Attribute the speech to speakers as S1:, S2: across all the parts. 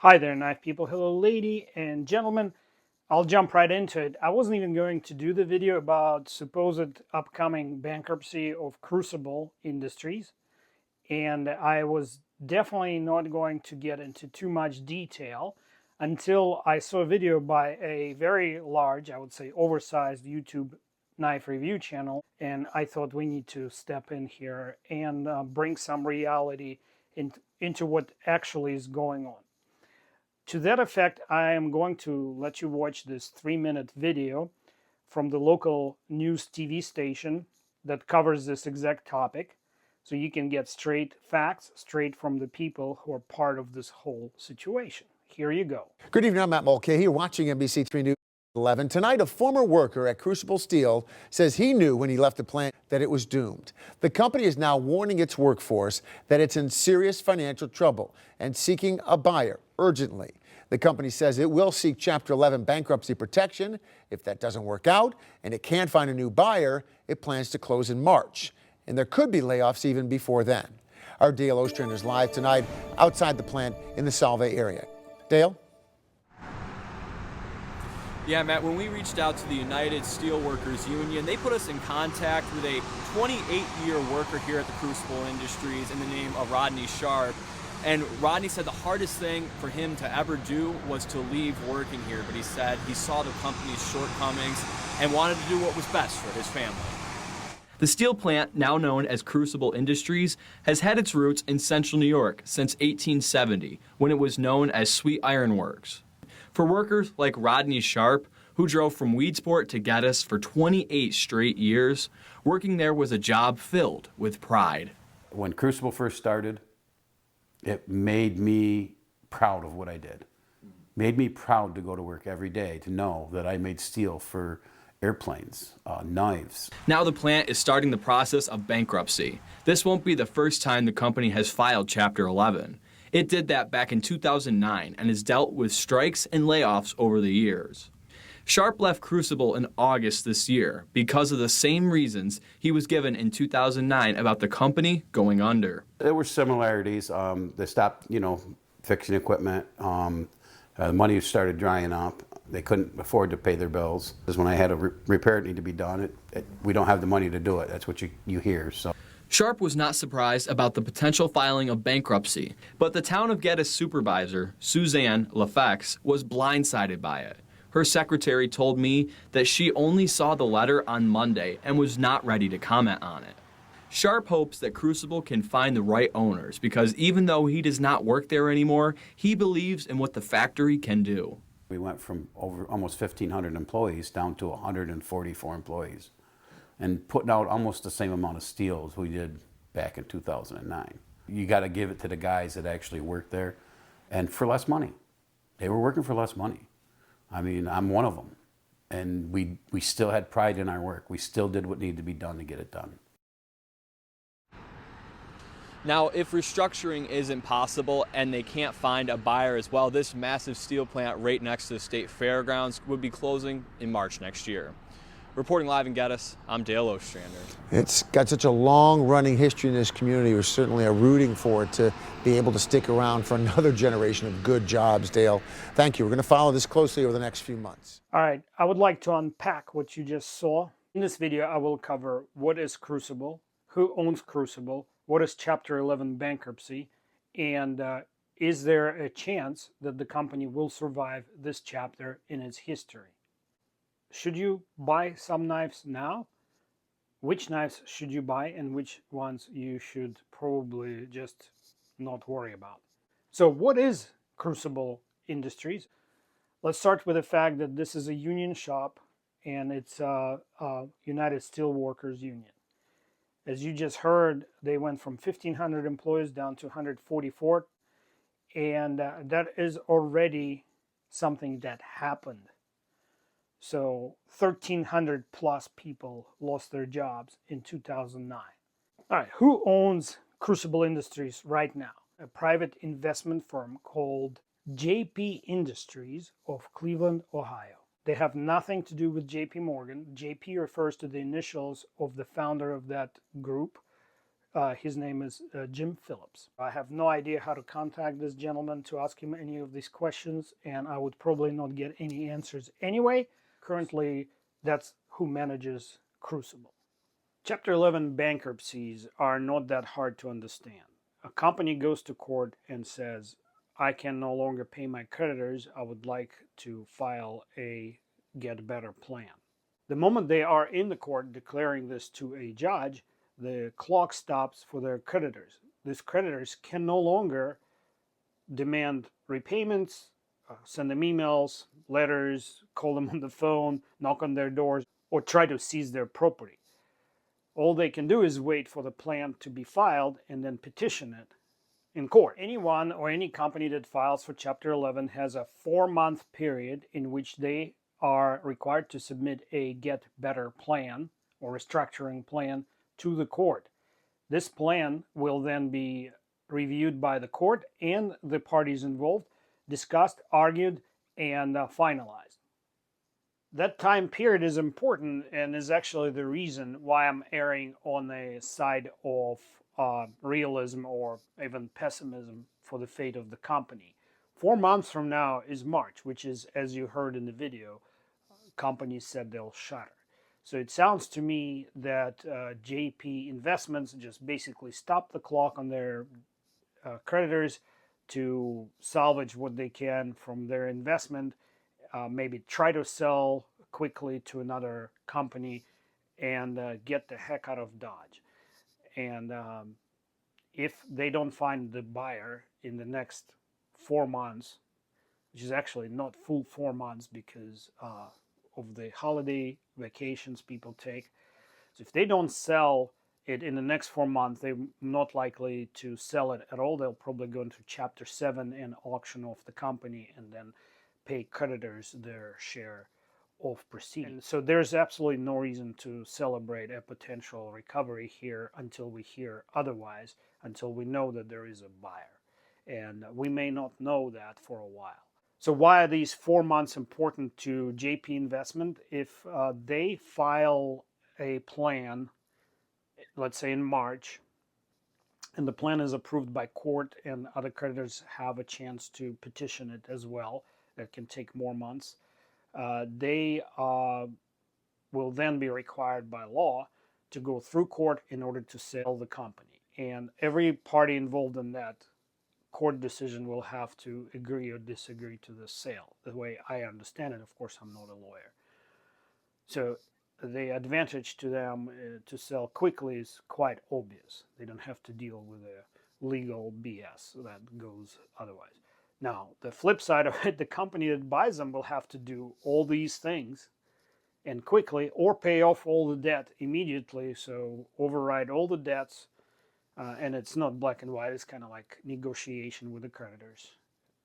S1: Hi there, knife people. Hello, lady and gentlemen. I'll jump right into it. I wasn't even going to do the video about supposed upcoming bankruptcy of Crucible Industries, and I was definitely not going to get into too much detail until I saw a video by a very large, I would say oversized YouTube knife review channel, and I thought we need to step in here and bring some reality into what actually is going on. To that effect, I am going to let you watch this 3-minute video from the local news TV station that covers this exact topic, so you can get straight facts straight from the people who are part of this whole situation. Here you go.
S2: Good evening, I'm Matt Mulcahy. You're watching NBC3 News 11. Tonight, a former worker at Crucible Steel says he knew when he left the plant that it was doomed. The company is now warning its workforce that it's in serious financial trouble and seeking a buyer urgently. The company says it will seek Chapter 11 bankruptcy protection. If that doesn't work out and it can't find a new buyer, it plans to close in March. And there could be layoffs even before then. Our Dale Ostrander is live tonight outside the plant in the Salve area. Dale?
S3: Yeah, Matt, when we reached out to the United Steelworkers Union, they put us in contact with a 28-year worker here at the Crucible Industries in the name of Rodney Sharp. And Rodney said the hardest thing for him to ever do was to leave working here. But he said he saw the company's shortcomings and wanted to do what was best for his family. The steel plant, now known as Crucible Industries, has had its roots in central New York since 1870, when it was known as Sweet Iron Works. For workers like Rodney Sharp, who drove from Weedsport to Geddes for 28 straight years, working there was a job filled with pride.
S4: When Crucible first started, it made me proud of what I did. Made me proud to go to work every day, to know that I made steel for airplanes, knives.
S3: Now the plant is starting the process of bankruptcy. This won't be the first time the company has filed Chapter 11. It did that back in 2009 and has dealt with strikes and layoffs over the years. Sharp left Crucible in August this year because of the same reasons he was given in 2009 about the company going under.
S4: There were similarities. They stopped, fixing equipment. The money started drying up. They couldn't afford to pay their bills. Because when I had a repair that needed to be done, we don't have the money to do it. That's what you hear. So.
S3: Sharp was not surprised about the potential filing of bankruptcy, but the town of Geddes supervisor, Suzanne LaFex, was blindsided by it. Her secretary told me that she only saw the letter on Monday and was not ready to comment on it. Sharp hopes that Crucible can find the right owners because even though he does not work there anymore, he believes in what the factory can do.
S4: We went from over almost 1,500 employees down to 144 employees and putting out almost the same amount of steel as we did back in 2009. You got to give it to the guys that actually worked there and for less money. They were working for less money. I mean, I'm one of them. And we still had pride in our work. We still did what needed to be done to get it done.
S3: Now, if restructuring isn't possible and they can't find a buyer as well, this massive steel plant right next to the state fairgrounds would be closing in March next year. Reporting live in Geddes, I'm Dale Ostrander.
S2: It's got such a long-running history in this community. We certainly are rooting for it to be able to stick around for another generation of good jobs, Dale. Thank you. We're going to follow this closely over the next few months.
S1: All right, I would like to unpack what you just saw. In this video, I will cover what is Crucible, who owns Crucible, what is Chapter 11 bankruptcy, and is there a chance that the company will survive this chapter in its history? Should you buy some knives now? Which knives should you buy and which ones you should probably just not worry about? So what is Crucible Industries? Let's start with the fact that this is a union shop and it's a United Steelworkers Union. As you just heard, they went from 1,500 employees down to 144, and that is already something that happened. So 1,300 plus people lost their jobs in 2009. All right, who owns Crucible Industries right now? A private investment firm called JP Industries of Cleveland, Ohio. They have nothing to do with JP Morgan. JP refers to the initials of the founder of that group, His name is Jim Phillips. I have no idea how to contact this gentleman to ask him any of these questions, and I would probably not get any answers anyway. Currently, that's who manages Crucible. Chapter 11 bankruptcies are not that hard to understand. A company goes to court and says, I can no longer pay my creditors. I would like to file a get better plan. The moment they are in the court declaring this to a judge, the clock stops for their creditors. These creditors can no longer demand repayments, send them emails, letters, call them on the phone, knock on their doors, or try to seize their property. All they can do is wait for the plan to be filed and then petition it in court. Anyone or any company that files for Chapter 11 has a 4-month period in which they are required to submit a get better plan or restructuring plan to the court. This plan will then be reviewed by the court and the parties involved, discussed, argued, and finalized. That time period is important and is actually the reason why I'm erring on the side of realism or even pessimism for the fate of the company. 4 months from now is March, which is, as you heard in the video, companies said they'll shutter. So it sounds to me that JP Investments just basically stopped the clock on their creditors to salvage what they can from their investment, maybe try to sell quickly to another company and get the heck out of Dodge. And if they don't find the buyer in the next 4 months, which is actually not full 4 months because of the holiday vacations people take. So if they don't sell it in the next 4 months, they're not likely to sell it at all. They'll probably go into Chapter 7 and auction off the company and then pay creditors their share of proceeds. So there's absolutely no reason to celebrate a potential recovery here until we hear otherwise, until we know that there is a buyer. And we may not know that for a while. So why are these 4 months important to JP Investment? If they file a plan, let's say in March, and the plan is approved by court and other creditors have a chance to petition it as well, that can take more months, they will then be required by law to go through court in order to sell the company. And every party involved in that court decision will have to agree or disagree to the sale. The way I understand it, of course, I'm not a lawyer. So the advantage to them to sell quickly is quite obvious. They don't have to deal with the legal BS that goes otherwise. Now, the flip side of it, the company that buys them will have to do all these things and quickly, or pay off all the debt immediately, so override all the debts. And it's not black and white, it's kind of like negotiation with the creditors.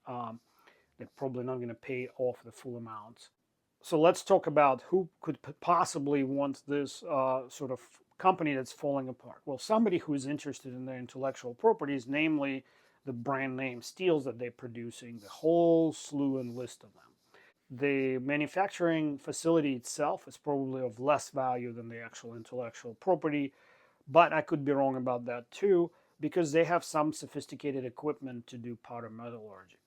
S1: They're probably not going to pay off the full amounts. So let's talk about who could possibly want this sort of company that's falling apart. Well, somebody who is interested in their intellectual properties, namely the brand name steels that they're producing, the whole slew and list of them. The manufacturing facility itself is probably of less value than the actual intellectual property, but I could be wrong about that too, because they have some sophisticated equipment to do powder metallurgy.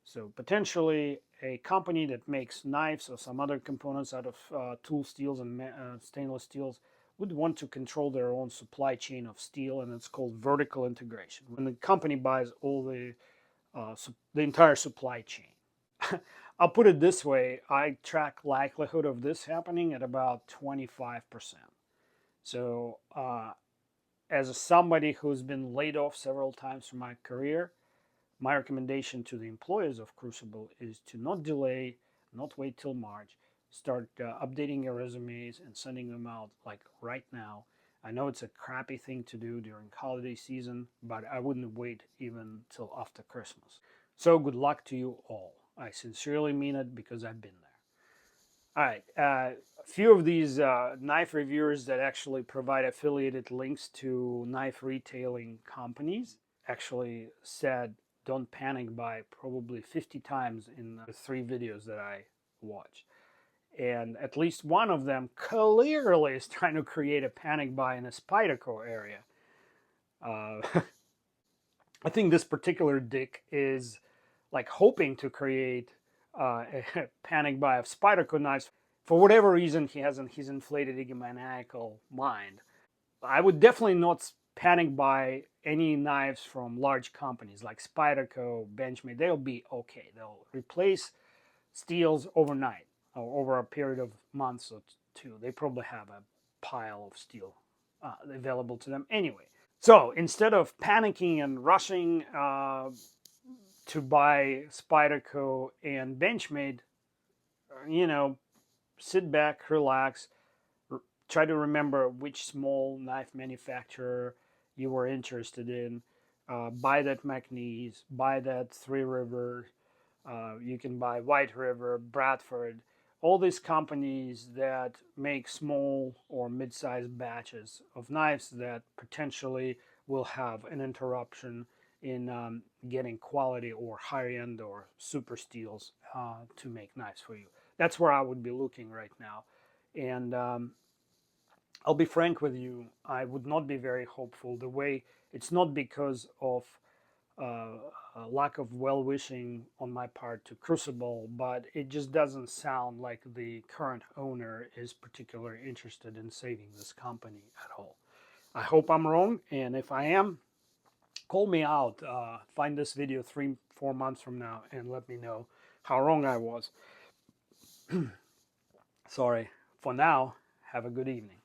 S1: So potentially a company that makes knives or some other components out of tool steels and stainless steels would want to control their own supply chain of steel, and it's called vertical integration. When the company buys all the entire supply chain. I'll put it this way, I track likelihood of this happening at about 25%. So as somebody who's been laid off several times from my career, my recommendation to the employees of Crucible is to not delay, not wait till March, start updating your resumes and sending them out like right now. I know it's a crappy thing to do during holiday season, but I wouldn't wait even till after Christmas. So good luck to you all. I sincerely mean it because I've been there. All right, a few of these knife reviewers that actually provide affiliated links to knife retailing companies actually said don't panic buy probably 50 times in the 3 videos that I watched. And at least one of them clearly is trying to create a panic buy in the Spyderco area. I think this particular dick is like hoping to create a panic buy of Spyderco knives. For whatever reason, he has his inflated egomaniacal mind. I would definitely not panic buy any knives from large companies like Spyderco, Benchmade. They'll be okay. They'll replace steels overnight or over a period of months or two. They probably have a pile of steel available to them anyway. So instead of panicking and rushing to buy Spyderco and Benchmade, sit back, relax, try to remember which small knife manufacturer you were interested in. Buy that McNeese, buy that Three River. You can buy White River, Bradford, all these companies that make small or mid-sized batches of knives that potentially will have an interruption in getting quality or high-end or super steels to make knives for you. That's where I would be looking right now. And I'll be frank with you, I would not be very hopeful. The way it's not because of a lack of well-wishing on my part to Crucible, but it just doesn't sound like the current owner is particularly interested in saving this company at all. I hope I'm wrong, and if I am, call me out. Find this video 3-4 months from now and let me know how wrong I was. Sorry. For now, have a good evening.